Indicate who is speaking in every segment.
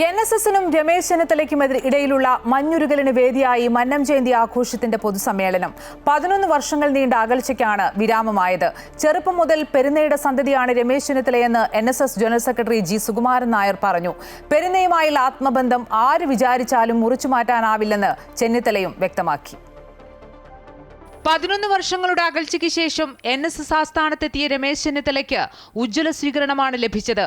Speaker 1: NSSനും രമേശ് ചെന്നിത്തലയ്ക്കും ഇടയിലുള്ള മഞ്ഞുരുകലിന് വേദിയായി മന്നം ജയന്തി ആഘോഷത്തിന്റെ പൊതുസമ്മേളനം 11 വർഷങ്ങൾ നീണ്ട അകൽച്ചയ്ക്കാണ് വിരാമമായത്. ചെറുപ്പം മുതൽ പെരുന്നയുടെ സന്തതിയാണ് രമേശ് ചെന്നിത്തലയെന്ന് NSS general secretary G. Sukumaran Nair പറഞ്ഞു. പെരുന്നയുമായുള്ള ആത്മബന്ധം ആര് വിചാരിച്ചാലും മുറിച്ചുമാറ്റാനാവില്ലെന്ന് ചെന്നിത്തലയും വ്യക്തമാക്കി.
Speaker 2: 11 വർഷങ്ങളുടെ അകൽച്ചയ്ക്ക് ശേഷം NSS ആസ്ഥാനത്തെത്തിയ രമേശ് ചെന്നിത്തലയ്ക്ക് ഉജ്ജ്വല സ്വീകരണമാണ് ലഭിച്ചത്.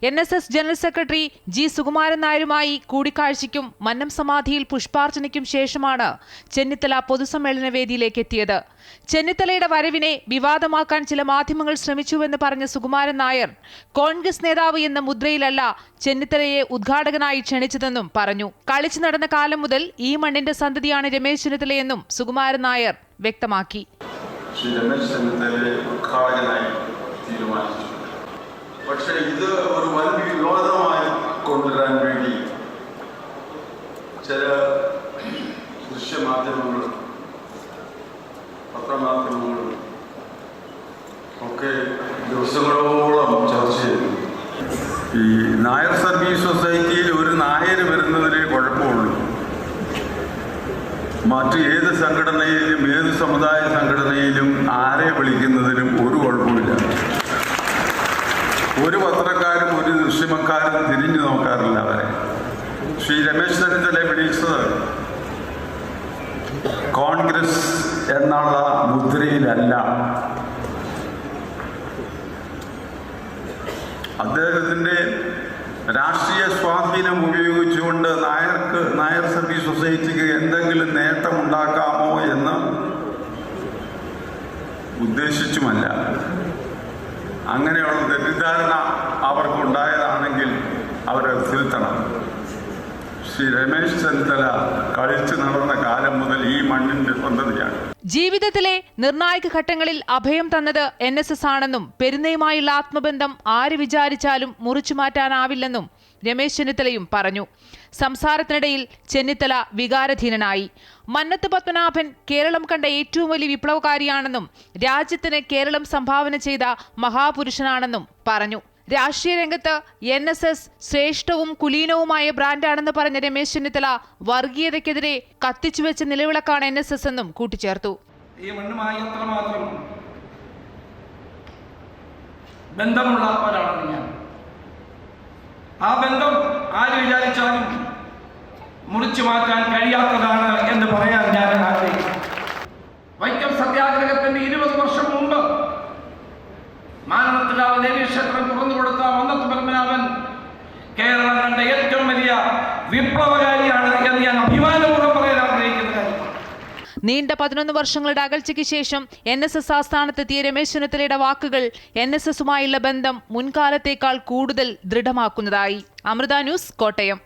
Speaker 2: NSS general secretary G. Sukumaran നായരുമായി കൂടിക്കാഴ്ചയ്ക്കും മന്നം സമാധിയിൽ പുഷ്പാർച്ചനയ്ക്കും ശേഷമാണ് ചെന്നിത്തല പൊതുസമ്മേളന വേദിയിലേക്ക് എത്തിയത്. ചെന്നിത്തലയുടെ വരവിനെ വിവാദമാക്കാൻ ചില മാധ്യമങ്ങൾ ശ്രമിച്ചുവെന്ന് പറഞ്ഞ സുകുമാരൻ നായർ കോൺഗ്രസ് നേതാവ് എന്ന മുദ്രയിലല്ല ചെന്നിത്തലയെ ഉദ്ഘാടകനായി ക്ഷണിച്ചതെന്നും പറഞ്ഞു. കളിച്ചു നടന്ന കാലം മുതൽ ഈ മണ്ണിന്റെ സന്തതിയാണ് രമേശ് ചെന്നിത്തലയെന്നും സുകുമാരൻ നായർ വ്യക്തമാക്കി.
Speaker 3: പക്ഷേ ഇത് ഒരു വലിയ വിവാദമായി കൊണ്ടുവരാൻ വേണ്ടി ചില ദൃശ്യമാധ്യമങ്ങളും പത്രമാധ്യമങ്ങളും ഒക്കെ ദിവസങ്ങളോളം ചർച്ച ചെയ്തു. ഈ നായർ സർവീസ് സൊസൈറ്റിയിൽ ഒരു നായർ വരുന്നതിന് കുഴപ്പമുള്ളൂ. മറ്റ് ഏത് സംഘടനയിലും ഏത് സമുദായ സംഘടനയിലും ആരെ വിളിക്കുന്നതിനും ഒരു കുഴപ്പമില്ല. ഒരു പത്രക്കാരും ഒരു ദൃശ്യമക്കാരും തിരിഞ്ഞു നോക്കാറില്ല അവരെ. ശ്രീ രമേശ് ചെന്നിത്തലയെ വിളിച്ചത് കോൺഗ്രസ് എന്നുള്ള മുദ്രയിലല്ല. അദ്ദേഹത്തിൻ്റെ രാഷ്ട്രീയ സ്വാധീനം ഉപയോഗിച്ചുകൊണ്ട് നായർ സർവീസ് സൊസൈറ്റിക്ക് എന്തെങ്കിലും നേട്ടമുണ്ടാക്കാമോ എന്ന് ഉദ്ദേശിച്ചുമല്ല. അങ്ങനെയുള്ള തെറ്റിദ്ധാരണ അവർക്കുണ്ടായതാണെങ്കിൽ അവരെ തിരുത്തണം. ശ്രീ രമേശ് ചെന്നിത്തല കളിച്ചു നടന്ന കാലം മുതൽ ഈ മണ്ണിന്റെ സന്തതിയാണ്.
Speaker 2: ജീവിതത്തിലെ നിർണായക ഘട്ടങ്ങളിൽ അഭയം തന്നത് NSS ആണെന്നും പെരുന്നയുമായുള്ള ആത്മബന്ധം ആര് വിചാരിച്ചാലും മുറിച്ചു മാറ്റാനാവില്ലെന്നും രമേശ് ചെന്നിത്തലയും പറഞ്ഞു. സംസാരത്തിനിടയിൽ ചെന്നിത്തല വികാരധീനനായി. മന്നത്ത് പത്മനാഭൻ കേരളം കണ്ട ഏറ്റവും വലിയ വിപ്ലവകാരിയാണെന്നും രാജ്യത്തിന് കേരളം സംഭാവന ചെയ്ത മഹാപുരുഷനാണെന്നും പറഞ്ഞു. രാഷ്ട്രീയ രംഗത്ത് NSS ശ്രേഷ്ഠവും കുലീനവുമായ ബ്രാൻഡാണെന്ന് പറഞ്ഞ രമേശ് ചെന്നിത്തല വർഗീയതയ്ക്കെതിരെ കത്തിച്ചുവെച്ച നിലവിളക്കാണ് NSS എന്നും കൂട്ടിച്ചേർത്തു.
Speaker 4: ഈ മണ്ണുമായി എത്രമാത്രം ബന്ധമുള്ള ഒരാളാണ് ഞാൻ. ആ ബന്ധം ആര് വിചാരിച്ചാലും മുറിച്ചു മാറ്റാൻ കഴിയാത്തതാണ് എന്ന് പറയാൻ ഞാൻ ആഗ്രഹിക്കുന്നു. വൈക്കം സത്യാഗ്രഹത്തിന്റെ 20 വർഷം മുമ്പ് മാനവത്തിലാവ് ദേവീക്ഷേത്രം തുറന്നു കൊടുത്ത മന്നത്ത് പത്മനാഭൻ കേരളം കണ്ട ഏറ്റവും വലിയ വിപ്ലവകാരിയാണ് എന്ന് ഞാൻ അഭിമാനപൂർവ്വം പറയാൻ ആഗ്രഹിക്കുന്ന കാര്യമാണ്.
Speaker 2: നീണ്ട 11 വർഷങ്ങളുടെ അകൽച്ചയ്ക്ക് ശേഷം NSS ആസ്ഥാനത്തെത്തിയ രമേശ് ചെന്നിത്തലയുടെ വാക്കുകൾ NSSുമായുള്ള ബന്ധം മുൻകാലത്തേക്കാൾ കൂടുതൽ ദൃഢമാക്കുന്നതായി. അമൃത ന്യൂസ്, കോട്ടയം.